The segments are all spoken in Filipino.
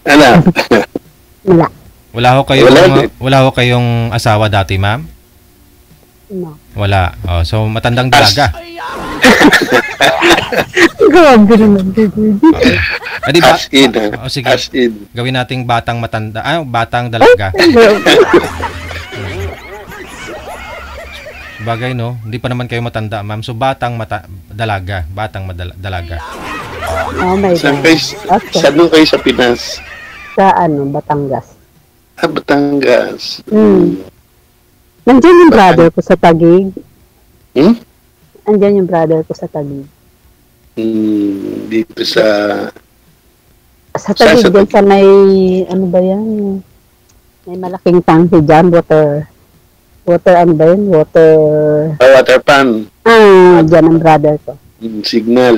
Ano? Wala. Wala ho kayong asawa dati, ma'am? No. Wala. Oh, so matandang dalaga. Grabe naman. Di ba? As in. Oh, sige. As in. Gawin nating batang matanda. Batang dalaga. Bagay, no? Hindi pa naman kayo matanda, ma'am. So dalaga. Dalaga. Oh my Saan God. Saan kayo sa Pinas? Sa Batangas. Batangas. Nandiyan yung brother ko sa Taguig. Nandiyan yung brother ko sa Taguig. Dito sa Taguig din sa may, ano ba yan? May malaking tangke dyan, water, ano ba yun? water pan. Dyan ang brother ko. Signal.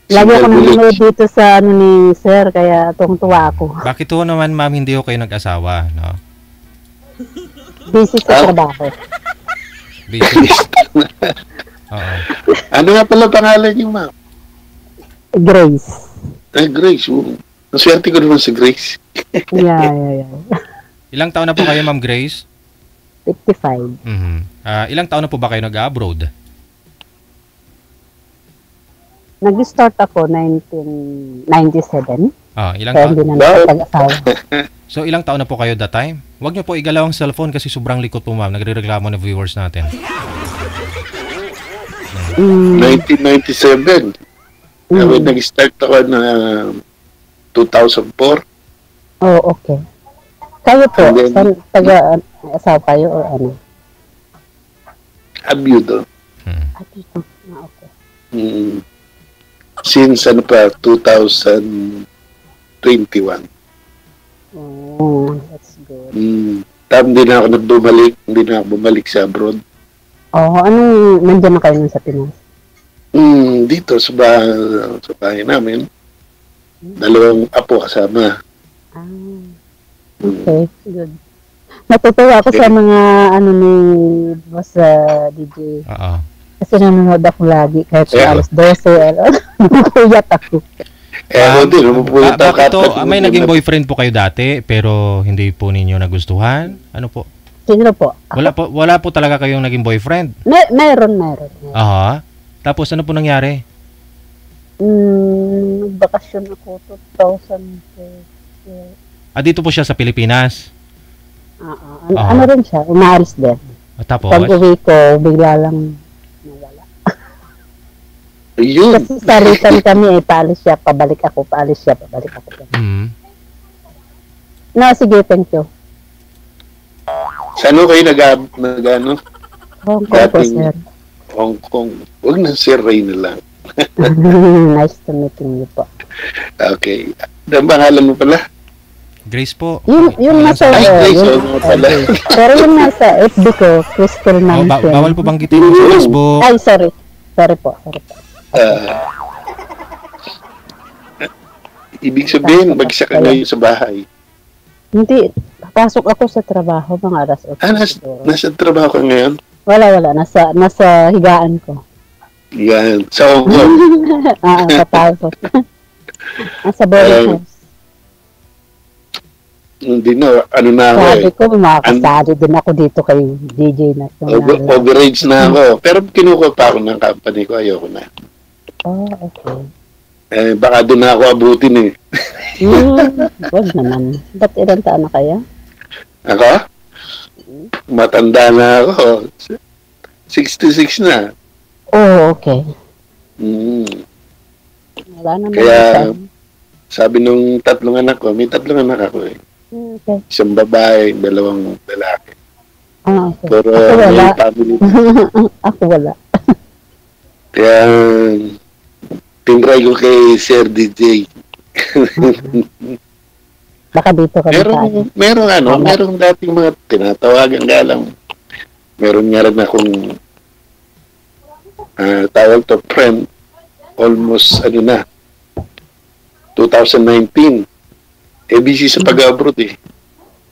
Lagi ako nanonood dito sa ni Sir, kaya tuwang-tuwa ako. Bakit ho naman, ma'am, hindi ho kayo nag-asawa, no? Busy sa trabaho. Busy. Oo. Ano nga pala pangalan niyo, ma'am? Grace. Grace. Ang swerte ko naman si Grace. Yeah. Ilang taon na po kayo, Ma'am Grace? 55. Ilang taon na po ba kayo nag-abroad? Nag-start ako 1997. Ilang Kaya taon? hindi na nakapag-asawa. So, ilang taon na po kayo that time? Huwag niyo po igalaw ang cellphone kasi sobrang likot po, ma'am. Nagre-reklamo na viewers natin. 1997. Nag-start ako na 2004. Oh, okay. Kayo po, then, taga-asawa kayo o ano? Abyudo. Okay. Since 2021. Oh, that's good. Hindi na ako bumalik sa abroad. Anong nandiyan na kayo sa Pinas? Dito sa bahay namin. 2 apo kasama. Okay, good. Natutuwa ako sa mga ni Boss DJ. Kasi nanonood ako lagi kahit alas 12. Kuyat ako. May naging boyfriend po kayo dati pero hindi po ninyo nagustuhan? Ano po? Sino po? Wala po talaga kayong naging boyfriend? Meron. Tapos ano po nangyari? Nagbakasyon ako 2000. Dito po siya sa Pilipinas? Ano rin siya? Umaalis din. Tapos? Pag-uwi ko, bigla lang nawala. Ayun. Kasi sa return kami, paalis siya, pabalik ako. No, sige, thank you. Saan kayo nag-ano? Hong Kong po, sir. Hong Kong. Huwag na Sir Ray na lang. Nice to meeting you po. Okay. Ang pangalan mo pala? Grace po. Yung nasa... Grace, pala. Pero yung nasa FB ko, Crystal Mansion. Bawal po banggitin mo sa Facebook. Ay, sorry. Sorry po. Ibig sabihin, bagsak ka ngayon sa bahay. Hindi. Papasok ako sa trabaho, mga alas 8. Nasa trabaho ka ngayon? Wala. Nasa higaan ko. Yan. Sa Hong Kong. Papasok. Nasa boarding house. Hindi na, ano na ako Sabi ko, makakasali din ako dito kay DJ na. Overage na ako. Pero kinukuha pa ako ng company ko, ayoko na. Okay. Baka doon na ako abutin Huwag naman. Ba't ilang taon na kaya? Ako? Matanda na ako. 66 na. Okay. Wala naman. Kaya, sabi nung 3 anak ko, may 3 anak ako eh. Okay. Isang babae, 2 lalaki. Okay. Pero ako wala. Family. Ako wala. Kaya, tinry ko kay Sir DJ. Baka dito ka merong dating mga tinatawagan nga lang. Meron nga rin akong tawag to friend almost 2019. busy sa pag-abroad eh.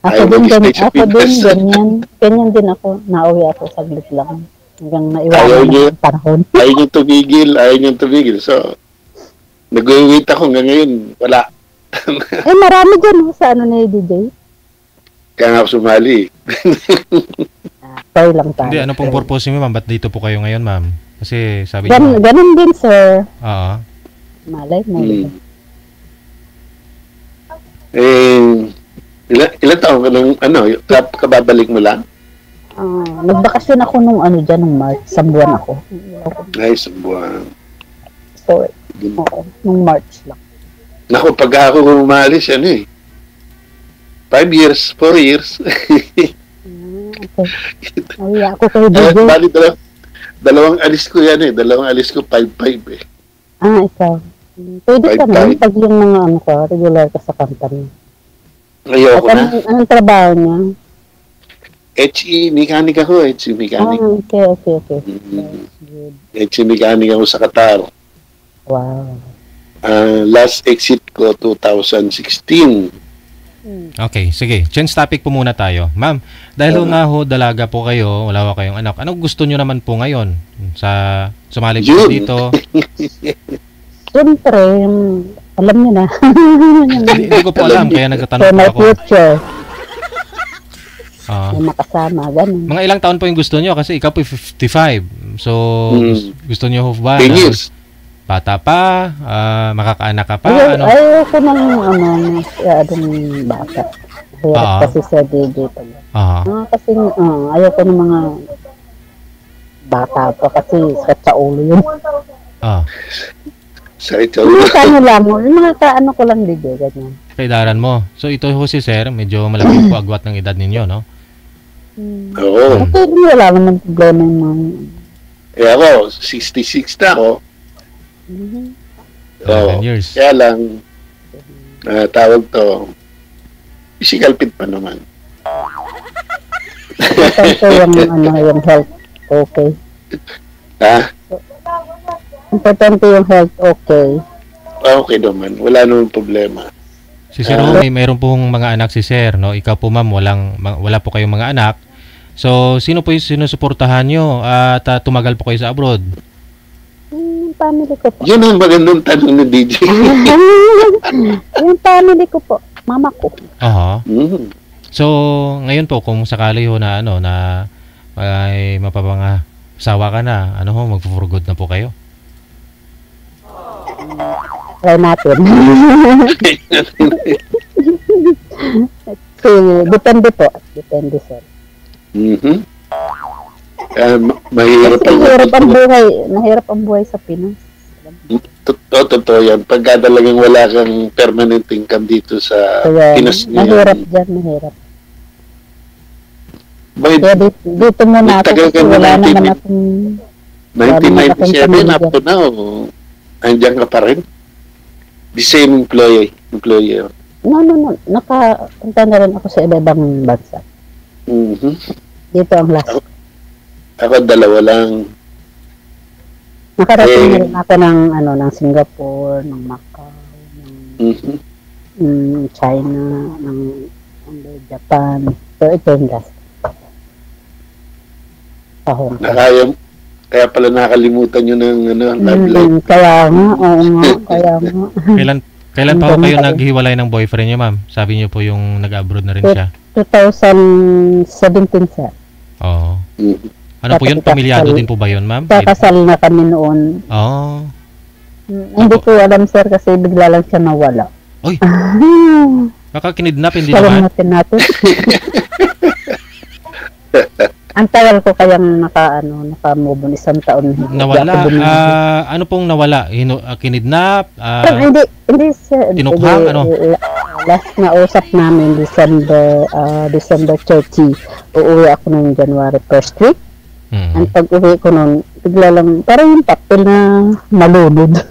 Ako din, ganyan din ako. Nauwi ako saglit lang. Hanggang naiwanan ng panahon. Ayaw niyo tumigil. So, Nag-wait ako hanggang ngayon. Wala. Marami dyan sa ano na DJ. Kaya nga ako sumali. Try lang tayo. Hindi, ano pong purpose niyo, ma'am? Ba't dito po kayo ngayon, ma'am? Kasi sabi niyo... Ganun din, sir. Oo. Malay mo. Ilan taon ka nang, kababalik mo lang? Nagbakasyon ako nung nung March. Isang buwan ako. Ay, isang buwan. So, nung March lang. Naku, pag ako umalis, 5 years, 4 years. Okay. Ay, ako kayo DJ. Bali, dalawang alis ko yan Dalawang alis ko, 5-5 Ikaw. Pwede ka naman pag yung mga regular ka sa company. Ayoko na. Anong trabaho niya? HE mechanic ako, HE mechanic. Okay. HE mechanic ako sa Qatar. Wow. Last exit ko, 2016. Okay, sige. Change topic po muna tayo. Ma'am, dahil nga dalaga po kayo, wala pa kayong anak. Anong gusto nyo naman po ngayon? Sumali po dito? Siyempre, alam niyo na. Hindi ko po alam, kaya nagtatanong for my ako. future. May makasama, ganun. Mga ilang taon po yung gusto nyo? Kasi ikaw po 55. So, gusto nyo ba 10 years. Bata pa, makakaanak ka pa, Ayoko ng masyadong bata. Hirap kasi sa DJ pala. Kasi ayoko ng mga bata pa kasi sakit sa ulo yun. Sakit sa ulo. Mga kaano ko lang DJ, ganyan. Kaidaran mo. So ito ho si Sir, medyo malaki po agwat ng edad ninyo, no? Oo. Kasi wala naman problema yung mga... ako, 66 na ako. 11 years. Kaya lang, tawag to, physical fit pa naman. Importante yung health, okay. Importante yung health, okay. Okay naman, wala naman problema. Si Sir mayroon pong mga anak si Sir, no? Ikaw po ma'am, wala po kayong mga anak. So, sino po yung sinusuportahan nyo at tumagal po kayo sa abroad? Family ko po. Yun ang magandang tanong ni DJ. Yung family ko po. Mama ko. So, ngayon po, kung sakali ho na ay mapapangasawa ka na, magpo-for good na po kayo? Try natin. Depende po. Depende, sir. Mahirap ang buhay sa Pinas. Totoo yan. Pagka talagang wala kang permanent income dito sa Pinas ngayon. Mahirap dyan, mahirap. Kaya dito muna ako kasi wala naman akong... 1997 up to now, andyan ka pa rin? The same employer? No. Nakapunta na rin ako sa iba-ibang bansa. Dito ang last. Ako 2 lang. Nakarating na rin ako ng Singapore, ng Macau, ng China, ng Japan. So ito yung last. Kaya pala nakalimutan nyo ng love life. Kaya nga. Kailan pa kayo naghiwalay ng boyfriend nyo, ma'am? Sabi nyo po yung nag-abroad na rin siya. 2017, sir. Oo. Ano po yun? Pamilyado din po ba yun, ma'am? Kakasal na kami noon. Hindi ko alam, sir, kasi bigla lang siya nawala. Uy! Baka kinidnap, hindi naman. natin. Ang tagal ko kayang naka-move on, 1 taon. Nawala? Ano pong nawala? Kinidnap? Hindi, sir. Tinukhang? Last na usap namin, December 30. Uuwi ako ng January 1st week. Ang pag-uwi ko nun, bigla lang, parang yung papel na malunod.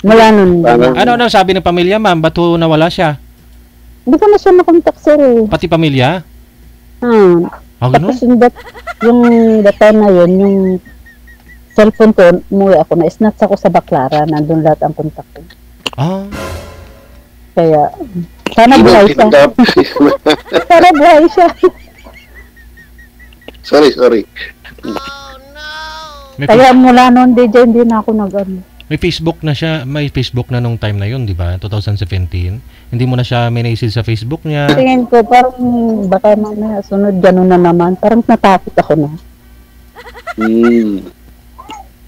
Wala nun. Ano sabi ng pamilya, ma'am? Ba't nawala siya? Hindi ko na siya makontak, sir. Pati pamilya? Tapos yung data na yun, yung cellphone ko, umuwi ako, na-snatch ako sa Baclara, nandun lahat ang kontak ko. Kaya, sana buhay siya. Sana buhay siya. Sorry. Kaya mula noon, DJ, hindi na ako May Facebook na nung time na yun, di ba? 2017. Hindi mo na siya minessage sa Facebook niya. Tingin ko, parang baka mamaya sunod gano'n na naman. Parang natakot ako na.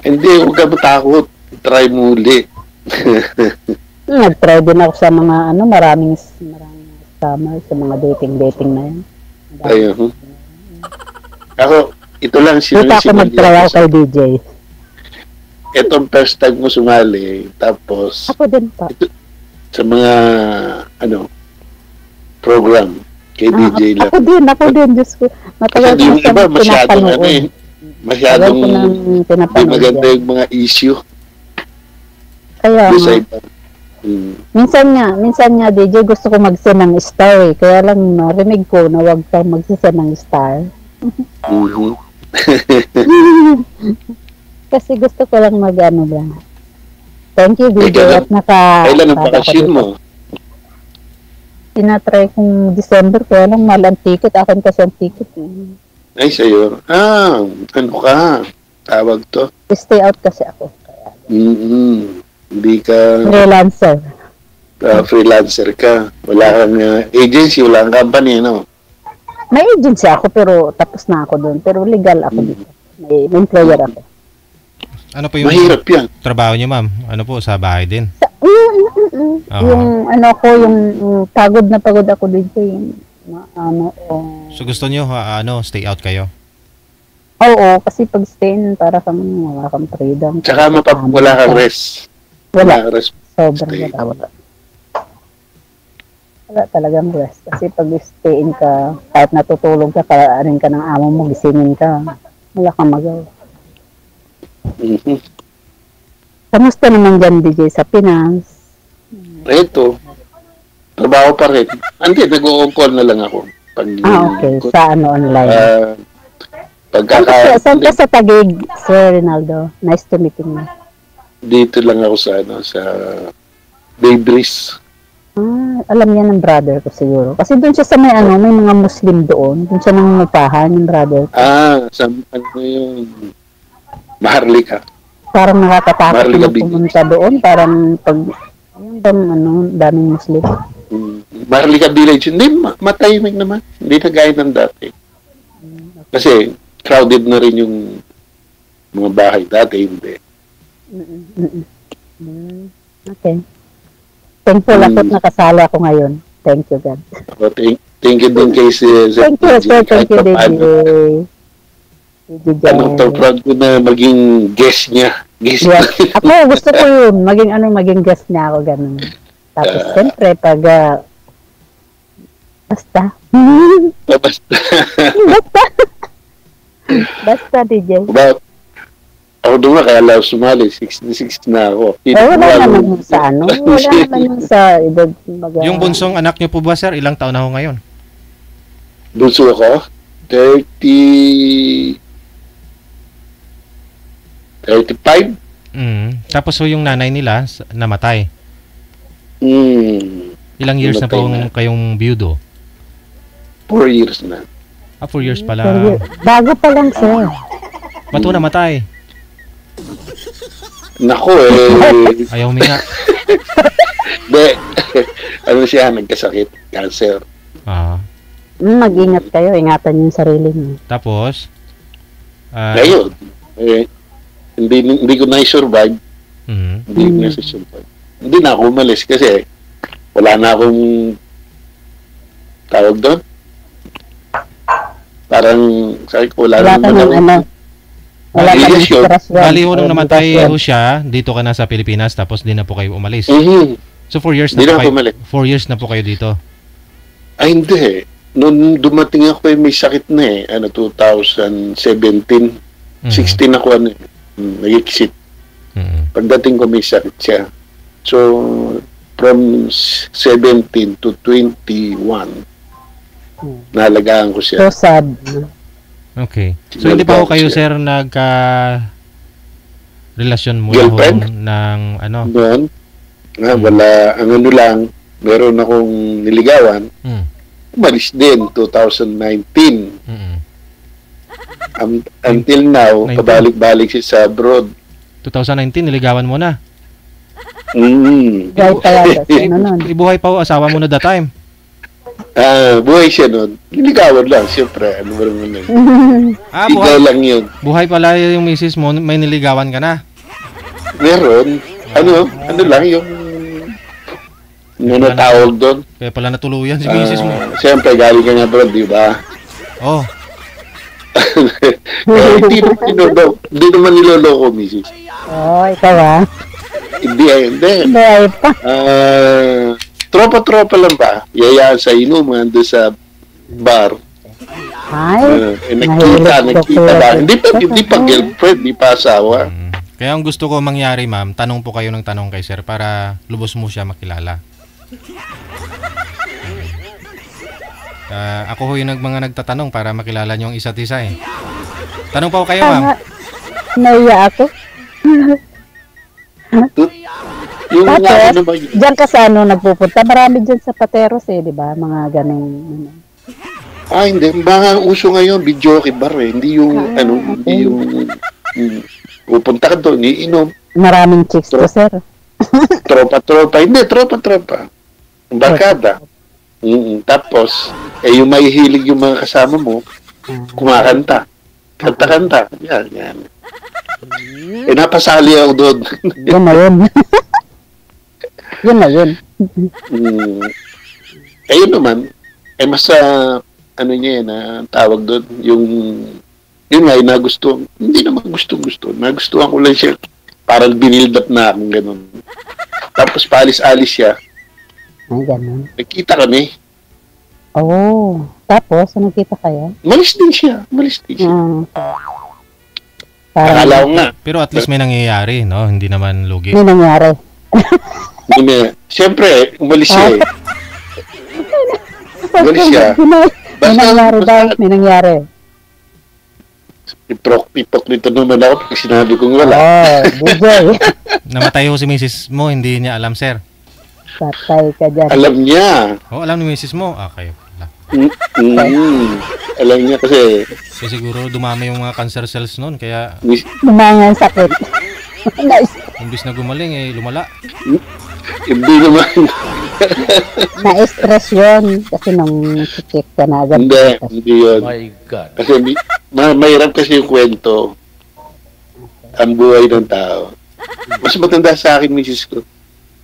Hindi, huwag ka matakot. Try mo uli. Nag-try din ako sa mga maraming summer, sa mga dating na yan. Ayun. Ako, ito lang Kita ako mag-try ako kay DJ. Itong first time mo sumali, tapos Ako din pa. Sa mga program kay DJ lang. Ako din, Diyos ko. Matagal Kasi yung ko iba masyadong masyadong pinapanood maganda yung mga issue. Kaya minsan nga DJ gusto ko mag-send ng star eh. Kaya lang narinig ko na wag kang mag-send ng star. Kasi gusto ko lang lang. Thank you, DJ. At kailan ang bakasyon mo? Tinatry kong December, kaya lang mahal ang ticket. Akin kasi ang ticket. Ay, sa'yo. Ano ka? Tawag to? Stay out kasi ako. Hindi ka... Freelancer. Freelancer ka. Wala kang agency, wala kang company, no? May agency ako, pero tapos na ako doon. Pero legal ako dito. May employer ako. Ano po yung mahirap yan. Trabaho niyo, ma'am? Ano po, sa bahay din? Yung yung pagod na pagod ako dito yung So gusto niyo stay out kayo? Oo, kasi pag stay para kang wala kang freedom. Tsaka wala kang rest. Wala. Rest. Sobrang wala talagang rest. Kasi pag stay ka, kahit natutulog ka, kaanin ka ng amo mo, gisingin ka, wala kang magawa. Kamusta naman dyan, DJ, sa Pinas? Ito, trabaho pa rin. Hindi, nag-o-call na lang ako. Okay. Sa online? Saan ka sa Taguig, Sir Rinaldo? Nice to meet you. Dito lang ako sa Baybreeze. Alam niya ng brother ko siguro. Kasi doon siya sa may mga Muslim doon. Doon siya nangungupahan, yung brother ko. Sa yung Maharlika. Parang nakakatakot na pumunta doon. Parang pag yung daming Muslim. Maharlika Village. Hindi, matahimik naman. Hindi na gaya ng dati. Kasi crowded na rin yung mga bahay. Dati hindi. Okay. Thankful ako nakasala ako ngayon. Thank you, God. Thank you din kay Thank you, sir. Thank you, DJ. Proud ko na maging guest niya. Yes. Ako, gusto ko yun. Maging guest niya ako, ganun. Tapos, siyempre, pag basta. Basta, DJ. Ako doon kaya lang sumali. 66 na ako. Wala naman yung sa Wala naman yung sa edad. Yung bunsong anak niyo po ba, sir? Ilang taon na ho ngayon? Bunso ako? 35? Tapos so yung nanay nila namatay. Ilang years namatay na po kayong biyudo? 4 years na. 4 years pala. Bago pa lang, sir. Ba't namatay? Nako Ayaw huminga. Siya, nagkasakit. Cancer. Mag-ingat kayo. Ingatan yung sarili niyo. Tapos? Ngayon, hindi ko na-survive. Hindi ko na-survive. Hindi na ako umalis kasi wala na akong tawag doon. Parang sabi ko, wala naman wala ka ng inspirasyon. Bali ho nung namatay ho siya, dito ka na sa Pilipinas, tapos di na po kayo umalis. So 4 years na po kayo. 4 years na po kayo dito. Ay hindi. Noon dumating ako may sakit na 2017. 16 ako nag-exit. Pagdating ko may sakit siya. So from 17 to 21 nalagaan ko siya. So sad. Okay. So hindi pa ako kayo, sir, relasyon mo ng Noon, wala, ang lang, meron akong niligawan. Umalis din, 2019. Until now, pabalik-balik siya sa abroad. 2019, niligawan mo na? Buhay talaga. Ano nun? Ibuhay pa ho, asawa mo na that time. Buhay siya nun. Niligawan lang, siyempre. Ano ba naman yun? Ikaw lang yun. Buhay pala yung misis mo, may niligawan ka na. Meron. Ano lang yung tawag doon. Kaya pala natuluyan si misis mo. Siyempre, galing ka nga bro, di ba? Oh. Hindi naman niloloko, misis. Ikaw Hindi. Buhay pa. Tropa-tropa lang ba? Yayaan sa inuman doon sa bar. Nagkita ba? Hindi pa girlfriend, hindi pa asawa. Kaya ang gusto ko mangyari, ma'am, tanong po kayo ng tanong kay sir para lubos mo siya makilala. Ako ho yung mga nagtatanong para makilala niyo ang isa't isa eh. Tanong pa ko kayo, ma'am. Naiya ako. Yung tapos, diyan ka sa nagpupunta. Marami dyan sa Pateros di ba? Mga ganun. Hindi. Mga uso ngayon, videoke bar eh. Hindi yung, hindi yung, pupunta ka doon, iinom. Maraming chicks to, sir. Tropa-tropa. Hindi, tropa-tropa. Barkada. Tapos, yung may hilig yung mga kasama mo, kumakanta. Kanta-kanta. Yan. Napasali ako doon. Yan na yun. Yun na yun. Ayun naman, mas niya yan, tawag doon, yun nga, nagusto. Hindi naman gusto. Nagustuhan ko lang siya. Parang binild up na akong gano'n. Tapos paalis-alis siya. Ay, gano'n. Nagkita kami. Tapos, nakita kayo? Malis din siya. Akala ko nga. Pero at least may nangyayari, no? Hindi naman lugi. May nangyari. Siyempre, umalis siya eh. Umalis siya. May nangyari daw. May nangyari. Ipokrito naman ako pag sinabi kong wala. DJ. Namatay ho si misis mo, hindi niya alam, sir. Patay ka dyan. Alam niya. Alam ni misis mo? Okay. Alam niya kasi siguro dumami yung mga cancer cells noon, kaya dumami ang sakit. Imbis na gumaling, lumala. Hindi naman. Na-stress yun kasi nung check ka na agad. Hindi yun. My God. Kasi mahirap kasi yung kwento. Ang buhay ng tao. Mas matanda sa akin, misis ko.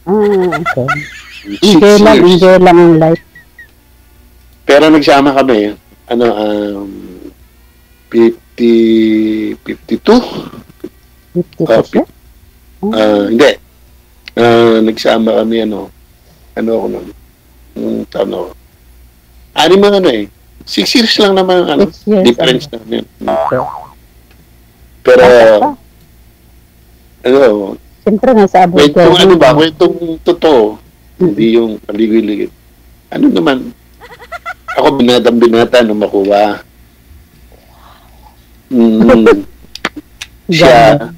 Okay. Enjoy lang ang life. Pero nagsama kami, 52? 52? Hindi. Nagsama kami, ako nun, mga 6 years lang naman, difference namin. Pero, siyempre nga sa abot ko. Kwentong totoo, hindi yung paligoy-ligid. Naman, ako binata nung makuha. Siya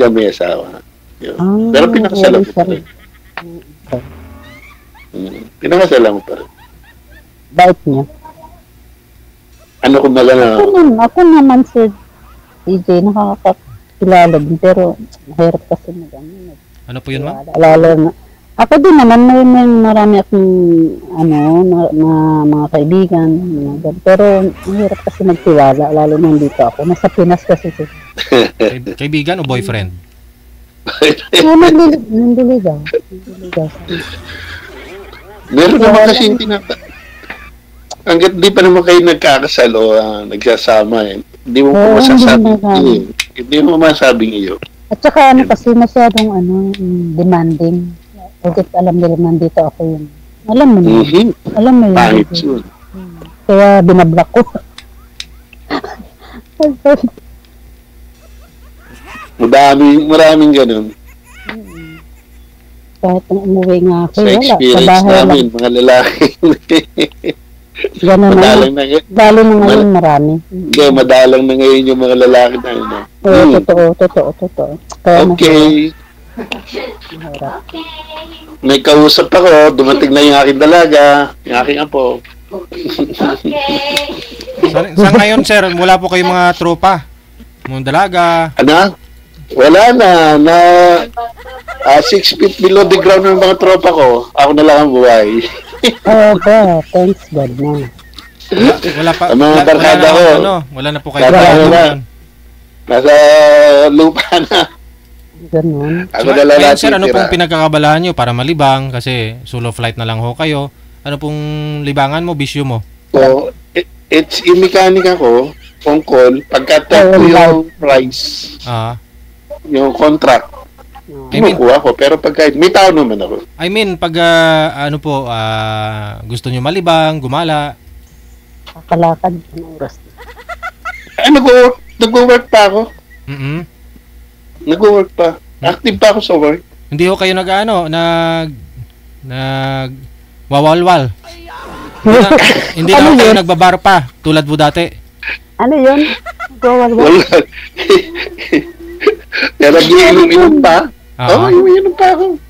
may asawa. Pero pinakasalan ko pa rin. Pinakasalan ko pa rin. Bait niya. Kumbaga na... Ako naman, Sir DJ, nakakakilala din, pero mahirap kasi mag-ano. Ano po yun, ma'am? Lalo na. Ako din naman, may marami akong mga kaibigan, pero mahirap kasi magtiwala, lalo na dito ako. Nasa Pinas kasi. Kaibigan o boyfriend? Nandiligaw. Meron naman kasi yung hanggat di pa naman kayo nagkakasal o nagsasama hindi mo pa masasabing hindi mo masasabing iyo. At saka kasi masyadong demanding. Hanggat alam nila nandito ako yun. Alam mo na. Alam mo yun. Pangit yun. Kaya binablock ko. Maraming ganun. Kahit umuwi nga ako, sa experience namin, mga lalaki. Gano'n na yun. Lalo na ngayon marami. Hindi, madalang na ngayon yung mga lalaki na yun. Totoo. Okay. May kausap ako, dumating na yung aking dalaga, yung aking apo. Sa ngayon, sir, wala po kayong mga tropa? Mga dalaga? Wala na. 6 feet below the ground ng mga tropa ko, ako na lang ang buhay. Oo ba, thanks God na. Wala pa. Ang mga barkada ko. Wala na po kayo. Nasa lupa na. Ganun. Ako na lang Ngayon, natin sir, ano tira. pong pinagkakabalahan nyo para malibang? Kasi solo flight na lang ho kayo. Ano pong libangan mo, bisyo mo? So, it's yung mekanika ko, phone call, pagka-tag ko yung price, yung contract, kinukuha ko. Pero pagka, may tao naman ako. I mean, pag gusto nyo malibang, gumala. Kakalakad ng oras. Nag-work pa ako. Nag-work pa. Active pa ako sa work. Hindi ho kayo wawalwal. Hindi na kayo nagbabar pa, tulad mo dati. Ano yun? Wala. Kaya nag-iinom pa. Inom pa ako.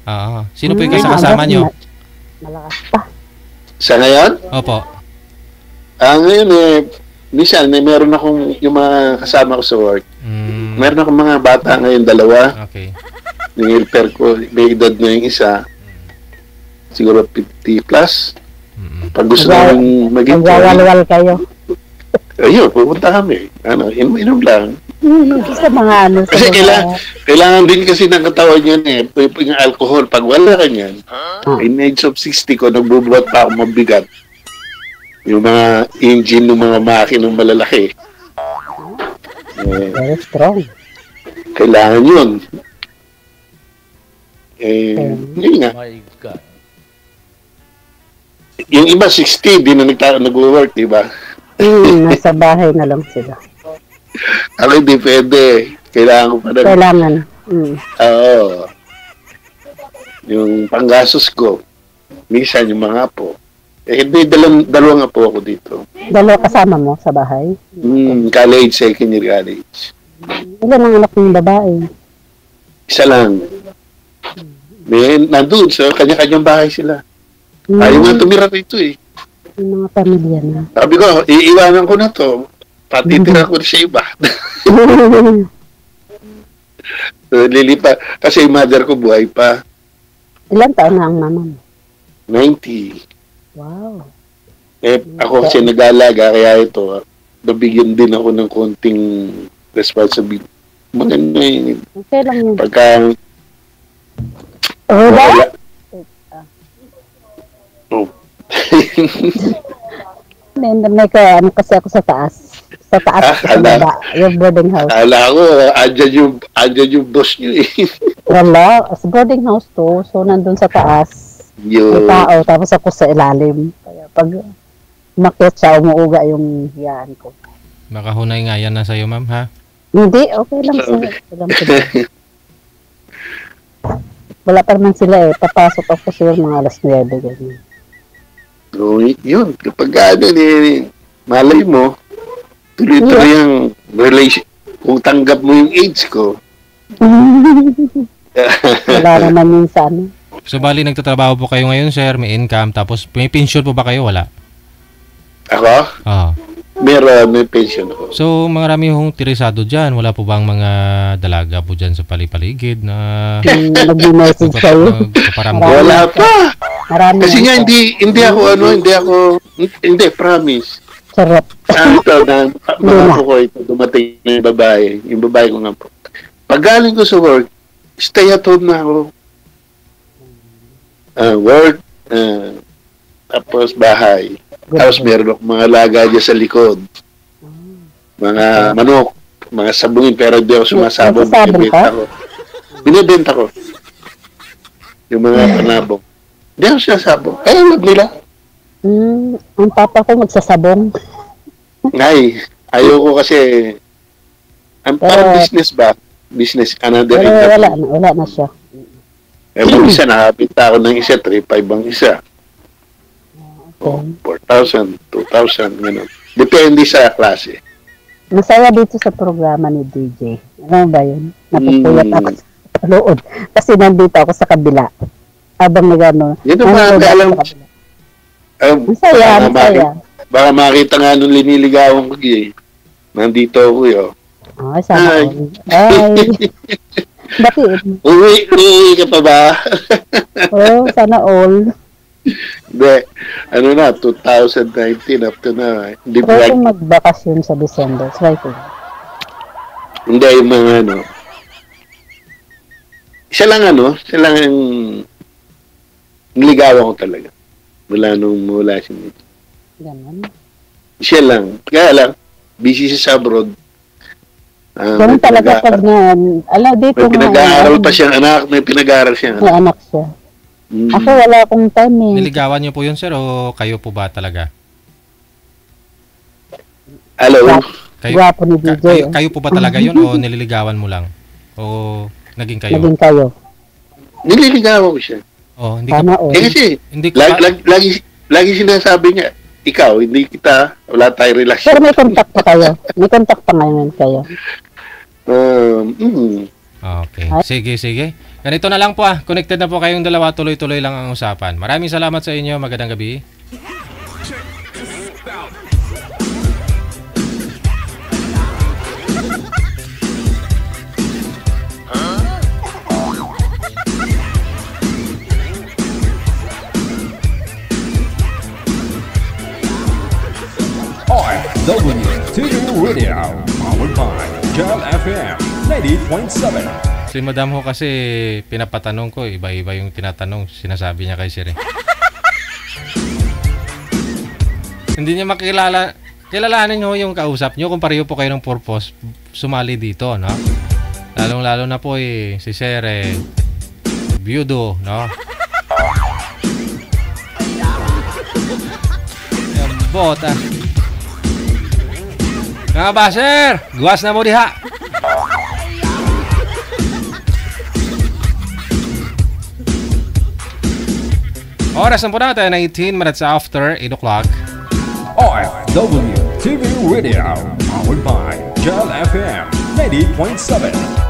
Sino po yung kasama nyo? Malakas pa. Sa ngayon? Opo. Ngayon minsan meron akong yung mga kasama ko sa work. Meron akong mga bata ngayon, 2. Okay. Ningilper ko, may edad na yung isa. Siguro 50 plus. Pag gusto namin mag-intern. Magwawalwal kayo. Ayun, pupunta kami. Inom lang. Sa mga Kasi kailangan din kasi ng katawan yun yung alcohol. Pag wala ka yan, in age of 60 ko, nagbubuhat pa ako mabigat. Yung mga engine ng mga makinang malalaki. Very strong. Kailangan yun. Yun nga. My God. Yung iba 60, di na nag-work, di ba? Nasa bahay na lang sila. Ako hindi pwede. Kailangan ko pa na. Kailangan. Oo. Yung panggasos ko, minsan yung mga apo. Hindi, dalawang apo ako dito. Dalawa kasama mo sa bahay? College, second year college. Ilan ang anak ng babae? Isa lang. Nandun sa kanya-kanyang bahay sila. Ayaw nga tumira rito Yung mga pamilya na. Sabi ko, iiwanan ko na to. Patitira ko sa iba. Lilipa. Kasi yung mother ko buhay pa. Ilan taon na ang mama mo? 90. Wow. Ako kasi nag-aalaga, kaya ito, nabigyan din ako ng konting responsibility. Maganda yun. Okay lang yun. Pagka... ba? May kasi ako sa taas. Sa taas sa baba. Yung boarding house. Ala ko, andyan yung boss nyo Wala. Sa boarding house to. So, nandun sa taas. May tao. Tapos ako sa ilalim. Kaya pag umakyat siya, umuuga yung hiyaan ko. Makahunay nga yan na sa'yo, ma'am, ha? Hindi. Okay lang sila. Wala pa naman sila Papasok ako sila mga alas 9. Ganyan. So, yun. Kapag malay mo, tuloy-tuloy ang relation. Kung tanggap mo yung age ko. Wala naman minsan. So, bali, nagtatrabaho po kayo ngayon, sir. May income. Tapos, may pension po ba kayo? Wala? Ako? May pension ako. So, marami hong tirisado dyan. Wala po bang mga dalaga po dyan sa palipaligid na... Nag-message sa'yo? Wala pa. Marami kasi nga, hindi, promise. Sarap. Ito, mga po ko ito, dumating na yung babae. Yung babae ko nga po. Pag galing ko sa work, stay at home na ako. Work, tapos bahay. Tapos meron ako mga alaga dyan sa likod. Mga manok, mga sabungin, pero di ako sumasabong. Binibenta ko. Yung mga panabong. Di ako sinasabong. Wag nila. Ang papa ko magsasabong. Ayoko kasi parang business ba? Business, another wala na siya. Kung isa, nakapita ako ng isa, 3,500 ang isa. 4,000, 2,000, gano'n. Depende sa klase. Masaya dito sa programa ni DJ. Ano ba yun? Napupuyat ako sa lood. Kasi nandito ako sa kabila. Habang nag-ano. Yun ang mga alam. Masaya. Baka makita nga nung liniligawan ko Nandito ako yun. Sana all. Ay. Bakit? Uwi ka pa ba? Sana all. Hindi. Ano na, 2019 up to na. Hindi Try kong magbakasyon sa December. Try ko. Hindi, yung mga isa lang ang niligawan ko talaga. Mula si Mitch. Ganun. Siya lang. Kaya lang, busy siya sa abroad. Ganun talaga pag dito may pinag-aaral pa siyang anak, may pinag-aaral siyang anak. May anak siya. Ako wala akong time eh. Niligawan niyo po yun, sir, o kayo po ba talaga? Hello? Gwapo ni DJ. Kayo po ba talaga yun o nililigawan mo lang? O naging kayo? Naging kayo. Nililigawan ko siya. Oh, hindi Sana ka. all. Hindi ka. Lagi sinasabi niya, ikaw, hindi kita, wala tayong relasyon. Pero may contact pa kayo. May contact pa ngayon kayo. Okay. Sige. Ganito na lang po Connected na po kayong dalawa. Tuloy-tuloy lang ang usapan. Maraming salamat sa inyo. Magandang gabi. WTV Radio, powered by Gel FM 90.7. Si Madam ho kasi pinapatanong ko, iba-iba yung tinatanong, sinasabi niya kay Siri. Hindi niya makilala, kilalanin ho yung kausap niyo kung pareho po kayo ng purpose, sumali dito, no? Lalong-lalo na po si Siri, biyudo, no? Yung bota. Mga baser, guwas na mo diha. Oras na po natin, 18 minutes after 8 o'clock. WTV Radio, powered by Gel FM 90.7.